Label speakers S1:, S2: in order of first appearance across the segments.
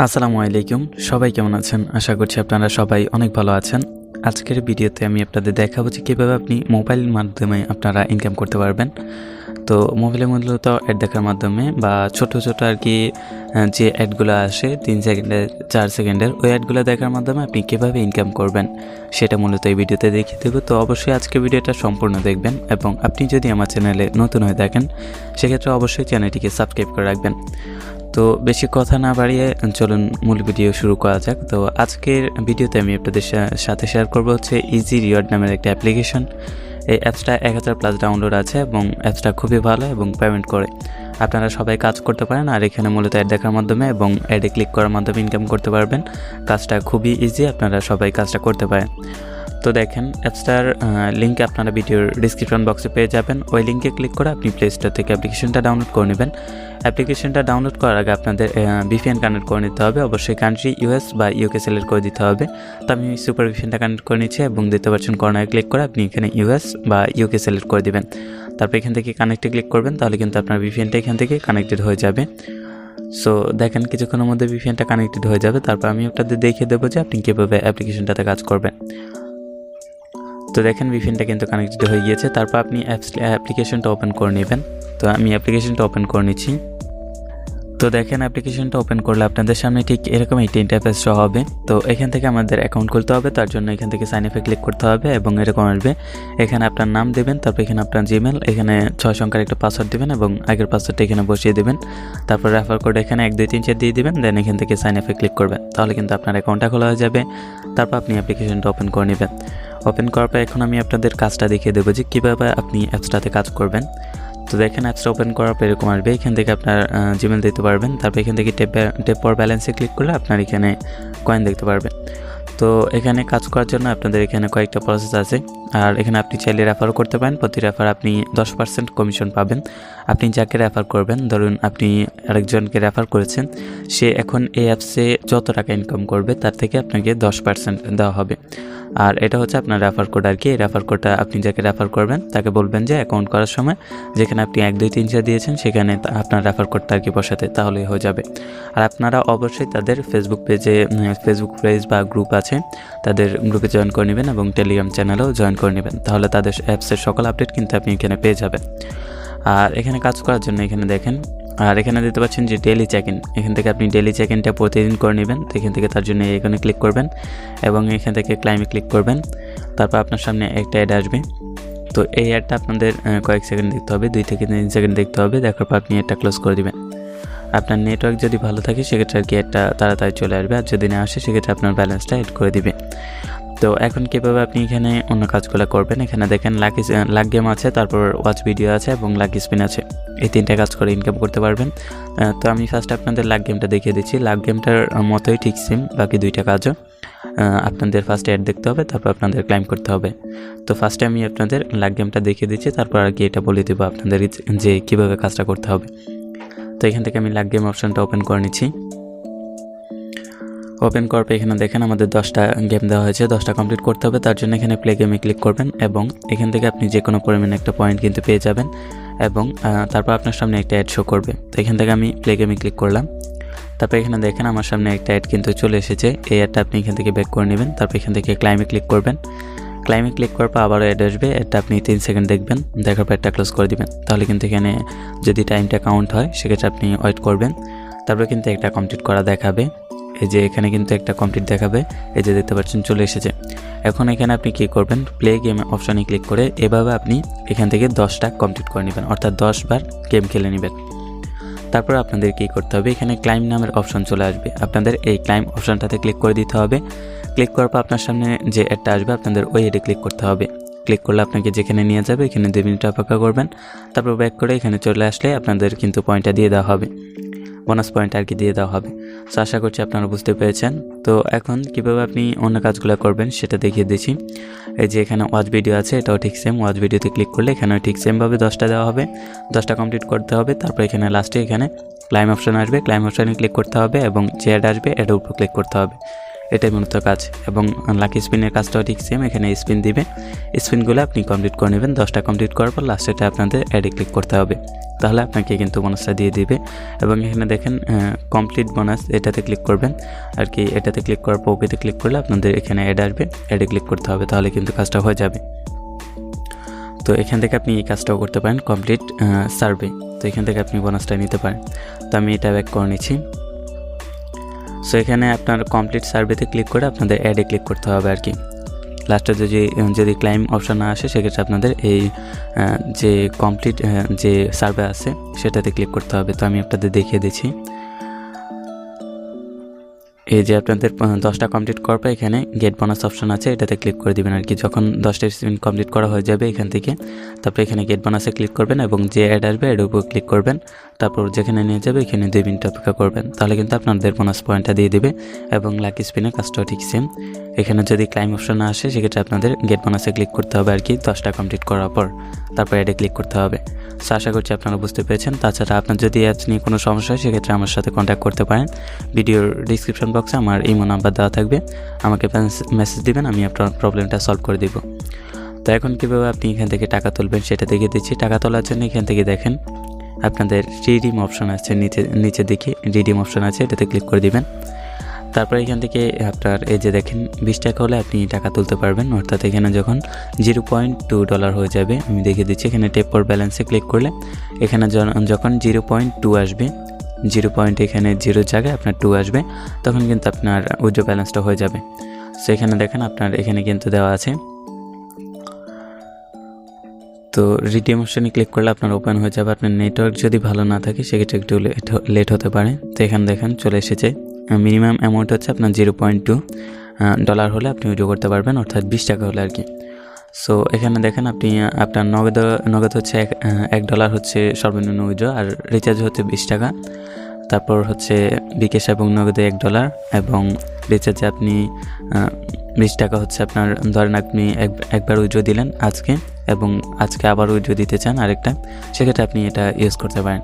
S1: আসসালামু আলাইকুম, সবাই কেমন আছেন? আশা করছি আপনারা সবাই অনেক ভালো আছেন। আজকের ভিডিওতে আমি আপনাদের দেখাবো যে কীভাবে আপনি মোবাইলের মাধ্যমে আপনারা ইনকাম করতে পারবেন। তো মোবাইলে মূলত অ্যাড দেখার মাধ্যমে বা ছোট আর কি যে অ্যাডগুলো আসে 3 সেকেন্ডের 4 সেকেন্ডের ওই অ্যাডগুলো দেখার মাধ্যমে আপনি কীভাবে ইনকাম করবেন সেটা মূলত এই ভিডিওতে দেখিয়ে দেবো। তো অবশ্যই আজকের ভিডিওটা সম্পূর্ণ দেখবেন এবং আপনি যদি আমার চ্যানেলে নতুন হয়ে থাকেন সেক্ষেত্রে অবশ্যই চ্যানেলটিকে সাবস্ক্রাইব করে রাখবেন। তো বেশি কথা না বাড়িয়ে চলুন মূল ভিডিও শুরু করা যাক। তো আজকের ভিডিওতে আমি আপনাদের সাথে শেয়ার করব হচ্ছে ইজি রিওয়ার্ড নামের একটা অ্যাপ্লিকেশন। এই অ্যাপসটা 1000+ ডাউনলোড আছে এবং অ্যাপসটা খুবই ভালো এবং পেমেন্ট করে। আপনারা সবাই কাজ করতে পারেন আর এখানে মূলত অ্যাড দেখার মাধ্যমে এবং অ্যাডে ক্লিক করার মাধ্যমে ইনকাম করতে পারবেন। কাজটা খুবই ইজি, আপনারা সবাই কাজটা করতে পারেন। তো দেখেন অ্যাপসটার লিঙ্ক আপনারা ভিডিওর ডিসক্রিপশন বক্সে পেয়ে যাবেন। ওই লিঙ্কে ক্লিক করে আপনি প্লে স্টোর থেকে অ্যাপ্লিকেশনটা ডাউনলোড করে নেবেন। অ্যাপ্লিকেশনটা ডাউনলোড করার আগে আপনাদের ভিপিএন কানেক্ট করে নিতে হবে। অবশ্যই কান্ট্রি ইউএস বা ইউকে সিলেক্ট করে দিতে হবে। তো আমি সুপার ভিপিএনটা কানেক্ট করে নিচ্ছি এবং দেখতে পাচ্ছেন কর্নারে ক্লিক করে আপনি এখানে ইউএস বা ইউকে সিলেক্ট করে দিবেন। তারপর এখান থেকে কানেক্টে ক্লিক করবেন, তাহলে কিন্তু আপনার ভিপিএনটা এখান থেকে কানেক্টেড হয়ে যাবে। সো দেখেন কিছুক্ষণের মধ্যে ভিপিএনটা কানেক্টেড হয়ে যাবে। তারপর আমি আপনাদের দেখিয়ে দেবো যে আপনি কীভাবে অ্যাপ্লিকেশনটাতে কাজ করবেন। তো দেখেন ভিপিএনটা কিন্তু কানেক্টেড হয়ে গিয়েছে। তারপর আপনি অ্যাপ্লিকেশনটা ওপেন করে নেবেন। তো আমি অ্যাপ্লিকেশনটা ওপেন করে নিচ্ছি। তো দেখেন অ্যাপ্লিকেশনটা ওপেন করলে আপনাদের সামনে ঠিক এরকম একটি ইন্টারফেস শো হবে। তো এখান থেকে আমাদের অ্যাকাউন্ট খুলতে হবে, তার জন্য এখান থেকে সাইন আপে ক্লিক করতে হবে এবং এরকম আসবে। এখানে আপনার নাম দেবেন, তারপর এখানে আপনার জিমেল, এখানে 6 সংখ্যার একটা পাসওয়ার্ড দেবেন এবং আগের পাসওয়ার্ডটা এখানে বসিয়ে দেবেন। তারপর রেফার কোড এখানে 1 2 3 4 দিয়ে দিবেন। দেন এখান থেকে সাইন আপে ক্লিক করবেন, তাহলে কিন্তু আপনার অ্যাকাউন্টটা খোলা হয়ে যাবে। তারপর আপনি অ্যাপ্লিকেশনটা ওপেন করে নেবেন। ওপেন করার পর এখন আমি আপনাদের কাজটা দেখিয়ে দেবো যে কীভাবে আপনি অ্যাপসটাতে কাজ করবেন। তো দেখেন অ্যাপসটা ওপেন করার পর এরকম আসবে। এখান থেকে আপনার জিমেল দিতে পারবেন। তারপর এখান থেকে টেপ ফর ব্যালেন্সে ক্লিক করলে আপনার এখানে কয়েন দেখতে পারবেন। তো এখানে কাজ করার জন্য আপনাদের এখানে কয়েকটা প্রসেস আছে আর এখানে আপনি চাইলে রেফারও করতে পারেন। প্রতি রেফার আপনি 10% কমিশন পাবেন। আপনি যাকে রেফার করবেন, ধরুন আপনি আরেকজনকে রেফার করেছেন, সে এখন এই অ্যাপসে যত টাকা ইনকাম করবে তার থেকে আপনাকে 10% দেওয়া হবে। আর এটা হচ্ছে আপনার রেফার কোড আর কি। এই রেফার কোডটা আপনি যাকে রেফার করবেন তাকে বলবেন যে অ্যাকাউন্ট করার সময় যেখানে আপনি 1 2 3 4 দিয়েছেন সেখানে আপনার রেফার কোডটা আর কি বসাতে, তাহলেই হয়ে যাবে। আর আপনারা অবশ্যই তাদের ফেসবুক পেজ বা গ্রুপ আছে, তাদের গ্রুপে জয়েন করে নেবেন এবং টেলিগ্রাম চ্যানেলেও জয়েন করে নেবেন, তাহলে তাদের অ্যাপসের সকল আপডেট কিন্তু আপনি এখানে পেয়ে যাবেন। আর এখানে কাজ করার জন্য এখানে দেখেন, আর এখানে দেখতে পাচ্ছেন যে ডেইলি চেক ইন, এখান থেকে আপনি ডেইলি চেক ইনটা প্রতিদিন করে নেবেন। তো এখান থেকে তার জন্য এখানে ক্লিক করবেন এবং এখান থেকে ক্লাইমে ক্লিক করবেন। তারপর আপনার সামনে একটা অ্যাড আসবে। তো এই অ্যাডটা আপনাদের কয়েক সেকেন্ড দেখতে হবে, 2 থেকে 3 সেকেন্ড দেখতে হবে। দেখার পর আপনি এটা ক্লোজ করে দিবেন। আপনার নেটওয়ার্ক যদি ভালো থাকে সেক্ষেত্রে আর কি একটা তাড়াতাড়ি চলে আসবে, আর যদি না আসে সেক্ষেত্রে আপনার ব্যালেন্সটা অ্যাড করে দিবে। তো এখন কীভাবে আপনি এখানে অন্য কাজগুলো করবেন, এখানে দেখেন লাক গেম আছে, তারপর ওয়াচ ভিডিও আছে এবং লাকি স্পিন আছে। এই 3টা কাজ করে ইনকাম করতে পারবেন। তো আমি ফার্স্ট আপনাদের লাক গেমটা দেখিয়ে দিচ্ছি। লাক গেমটার মতোই ঠিক সেম বাকি 2টা কাজও। আপনাদের ফার্স্ট অ্যাড দেখতে হবে, তারপর আপনাদের ক্লাইম করতে হবে। তো ফার্স্টে আমি আপনাদের লাক গেমটা দেখিয়ে দিচ্ছি, তারপর আর কি এটা বলে দেবো আপনাদের যে কীভাবে কাজটা করতে হবে। তো এখান থেকে আমি লাক গেম অপশানটা ওপেন করে নিচ্ছি। ওপেন করার পর এখানে দেখেন আমাদের 10টা গেম দেওয়া হয়েছে, 10টা কমপ্লিট করতে হবে। তার জন্য এখানে প্লে গেমে ক্লিক করবেন এবং এখান থেকে আপনি যে কোনো পরিমাণে একটা পয়েন্ট কিন্তু পেয়ে যাবেন এবং তারপর আপনার সামনে একটা অ্যাড শো করবে। তো এখান থেকে আমি প্লে গেমে ক্লিক করলাম। তারপর এখানে দেখেন আমার সামনে একটা অ্যাড কিন্তু চলে এসেছে। এই অ্যাডটা আপনি এখান থেকে ব্যাক করে নেবেন। তারপর এখান থেকে ক্লাইমে ক্লিক করবেন। ক্লাইমে ক্লিক করার পর আবারও অ্যাড আসবে। অ্যাডটা আপনি 3 সেকেন্ড দেখবেন, দেখার পর একটা ক্লোজ করে দিবেন। তাহলে কিন্তু এখানে যদি টাইমটা কাউন্ট হয় সেক্ষেত্রে আপনি ওয়েট করবেন। তারপর কিন্তু একটা কমপ্লিট করা দেখাবে। এই যে এখানে কিন্তু একটা কমপ্লিট দেখাবে, এই যে দেখতে পাচ্ছেন চলে এসেছে। এখন এখানে আপনি কী করবেন, প্লে গেম অপশানে ক্লিক করে এভাবে আপনি এখান থেকে 10টা কমপ্লিট করে নেবেন, অর্থাৎ 10 বার গেম খেলে নেবেন। তারপর আপনাদের কী করতে হবে, এখানে ক্লাইম নামের অপশন চলে আসবে। আপনাদের এই ক্লাইম অপশানটাতে ক্লিক করে দিতে হবে। ক্লিক করার পর আপনার সামনে যে অ্যাডটা আসবে আপনাদের ওই অ্যাডে ক্লিক করতে হবে। ক্লিক করলে আপনাকে যেখানে নিয়ে যাবে এখানে 2 মিনিট অপেক্ষা করবেন। তারপর ব্যাক করে এখানে চলে আসলে আপনাদের কিন্তু পয়েন্টটা দিয়ে দেওয়া হবে, বোনাস পয়েন্ট আর কি দিয়ে দেওয়া হবে। সো আশা করছি আপনারা বুঝতে পেরেছেন। তো এখন কীভাবে আপনি অন্য কাজগুলো করবেন সেটা দেখিয়ে দিচ্ছি। এই যে এখানে ওয়াচ ভিডিও আছে, এটাও ঠিক সেম। ওয়াচ ভিডিওতে ক্লিক করলে এখানেও ঠিক সেমভাবে 10টা দেওয়া হবে, 10টা কমপ্লিট করতে হবে। তারপর এখানে লাস্টে এখানে ক্লাইম অপশান আসবে, ক্লাইম অপশানে ক্লিক করতে হবে এবং যে অ্যাড আসবে অ্যাডের উপর ক্লিক করতে হবে। এটাই মূলত কাজ। এবং লাকি স্পিনের কাজটাও ঠিক সেম, এখানে স্পিন দিবে, স্পিনগুলো আপনি কমপ্লিট করে নেবেন। 10টা কমপ্লিট করার পর লাস্টেটা আপনাদের অ্যাডে ক্লিক করতে হবে, তাহলে আপনাকে কিন্তু বোনাসটা দিয়ে দিবে। এবং এখানে দেখেন কমপ্লিট বোনাস, এটাতে ক্লিক করবেন আর কি। এটাতে ক্লিক করার পর ওকেতে ক্লিক করলে আপনাদের এখানে অ্যাড আসবে, অ্যাডে ক্লিক করতে হবে, তাহলে কিন্তু কাজটা হয়ে যাবে। তো এখান থেকে আপনি এই কাজটাও করতে পারেন, কমপ্লিট সার্ভে। তো এখান থেকে আপনি বোনাসটা নিতে পারেন। তো আমি এটা ব্যাক করে নিচ্ছি। সো এখানে আপনার কমপ্লিট সার্ভেতে ক্লিক করে আপনাদের অ্যাডে ক্লিক করতে হবে আর কি। লাস্টে যদি ক্লাইম অপশন না আসে সেক্ষেত্রে আপনাদের এই যে কমপ্লিট যে সার্ভে আছে সেটাতে ক্লিক করতে হবে। তো আমি আপনাদের দেখিয়ে দিচ্ছি। এই যে আপনাদের 10টা কমপ্লিট করার পর এখানে গেট বোনাস অপশন আছে, এটাতে ক্লিক করে দিবেন আর কি। যখন 10টা স্পিন কমপ্লিট করা হয়ে যাবে এখান থেকে, তারপর এখানে গেট বোনাসে ক্লিক করবেন এবং যে অ্যাড আসবে এর উপর ক্লিক করবেন। তারপর যেখানে নিয়ে যাবে এখানে 2 মিনিট অপেক্ষা করবেন, তাহলে কিন্তু আপনাদের বোনাস পয়েন্টটা দিয়ে দেবে। এবং লাকি স্পিনের কাজটাও ঠিক সেম, এখানে যদি ক্লাইম অপশন না আসে সেক্ষেত্রে আপনাদের গেট বোনাসে ক্লিক করতে হবে আর কি 10টা কমপ্লিট করার পর, তারপর অ্যাডে ক্লিক করতে হবে। সো আশা করছি আপনারা বুঝতে পেরেছেন। তাছাড়া আপনার যদি অ্যাপস নিয়ে কোনো সমস্যা হয় সেক্ষেত্রে আমার সাথে কন্ট্যাক্ট করতে পারেন। ভিডিওর ডিসক্রিপশন বক্সে আমার ইমো নাম্বার দেওয়া থাকবে, আমাকে মেসেজ দিবেন, আমি আপনার প্রবলেমটা সলভ করে দিব। তো এখন কীভাবে আপনি এখান থেকে টাকা তুলবেন সেটা দেখিয়ে দিচ্ছি। টাকা তোলার জন্য এখান থেকে দেখেন আপনাদের রিডিম অপশন আছে, নিচের দিকে রিডিম অপশন আছে, এটাতে ক্লিক করে দিবেন। তারপর এখান থেকে আপনার এই যে দেখেন 20 টাকা হলে আপনি টাকা তুলতে পারবেন। অর্থাৎ এখানে যখন $0.2 হয়ে যাবে, আমি দেখিয়ে দিচ্ছি। এখানে টেপ ফর ব্যালেন্সে ক্লিক করলে এখানে যখন 0.2 আসবে, 0. এখানে 0 জায়গায় আপনার 2 আসবে, তখন কিন্তু আপনার উইথড্র ব্যালেন্সটা হয়ে যাবে। সো এখানে দেখেন আপনার এখানে কিন্তু দেওয়া আছে। তো রিডিম অপশনে ক্লিক করলে আপনার ওপেন হয়ে যাবে। আপনার নেটওয়ার্ক যদি ভালো না থাকে সেক্ষেত্রে একটু লেট হতে পারে। তো এখানে দেখেন চলে এসেছে। মিনিমাম অ্যামাউন্ট হচ্ছে আপনার $0.2 হলে আপনি উইথড্র করতে পারবেন, অর্থাৎ 20 টাকা হলে আর কি। সো এখানে দেখেন আপনি আপনার নগদ হচ্ছে $1 হচ্ছে সর্বনিম্ন উইথড্র, আর রিচার্জ হচ্ছে 20 টাকা। তারপর হচ্ছে বিকাশ এবং নগদে $1 এবং রিচার্জে আপনি 20 টাকা হচ্ছে আপনার, ধরেন আপনি একবার উইথড্র দিলেন আজকে এবং আজকে আবার উইথড্র দিতে চান আরেকটা, সেক্ষেত্রে আপনি এটা ইউজ করতে পারেন।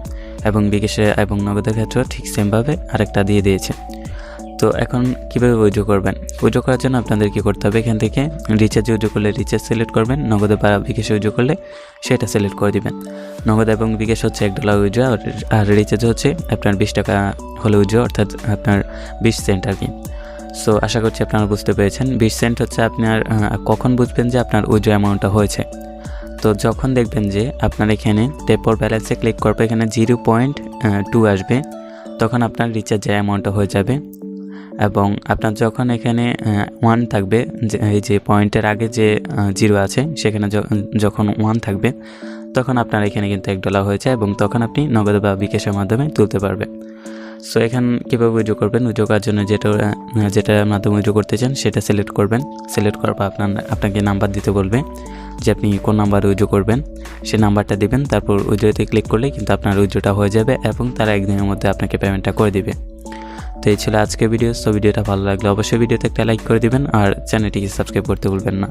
S1: এবং বিকাশে এবং নগদের ক্ষেত্রেও ঠিক সেমভাবে আরেকটা দিয়ে দিয়েছে। তো এখন কীভাবে উইথড্র করবেন? উইথড্র করার জন্য আপনাদের কী করতে হবে, এখান থেকে রিচার্জ উইথড্র করলে রিচার্জ সিলেক্ট করবেন, নগদে বা বিকাশে উইথড্র করলে সেটা সিলেক্ট করে দিবেন। নগদ এবং বিকাশ হচ্ছে $1 উইথড্র, আর রিচার্জ হচ্ছে আপনার 20 টাকা হলে উইথড্র, অর্থাৎ আপনার 20 সেন্ট আর কি। সো আশা করছি আপনারা বুঝতে পেরেছেন। 20 সেন্ট হচ্ছে আপনার কখন বুঝবেন যে আপনার উইথড্র অ্যামাউন্টটা হয়েছে? তো যখন দেখবেন যে আপনার এখানে টেপ ফর ব্যালেন্সে ক্লিক করবে, এখানে 0.2 আসবে, তখন আপনার রিচার্জের অ্যামাউন্টটা হয়ে যাবে। এবং আপনার যখন এখানে 1 থাকবে, এই যে পয়েন্টের আগে যে 0 আছে সেখানে যখন 1 থাকবে তখন আপনার এখানে কিন্তু $1 হয়েছে, এবং তখন আপনি নগদ বা বিকাশের মাধ্যমে তুলতে পারবেন। সো এখান কীভাবে উইথড্র করবেন? উইথড্র করার জন্য যেটার মাধ্যমে উইথড্র করতে চান সেটা সিলেক্ট করবেন। সিলেক্ট করার পর আপনাকে নাম্বার দিতে বলবে যে আপনি কোন নাম্বারে উইথড্র করবেন, সেই নাম্বারটা দিবেন। তারপর উইথড্রতে ক্লিক করলে কিন্তু আপনার উইথড্রটা হয়ে যাবে এবং তারা একদিনের মধ্যে আপনাকে পেমেন্টটা করে দিবে। তো এই ছিল আজকের ভিডিও। সো ভিডিওটা ভালো লাগলে অবশ্যই ভিডিওতে একটা লাইক করে দিবেন আর চ্যানেলটিকে সাবস্ক্রাইব করতে ভুলবেন না।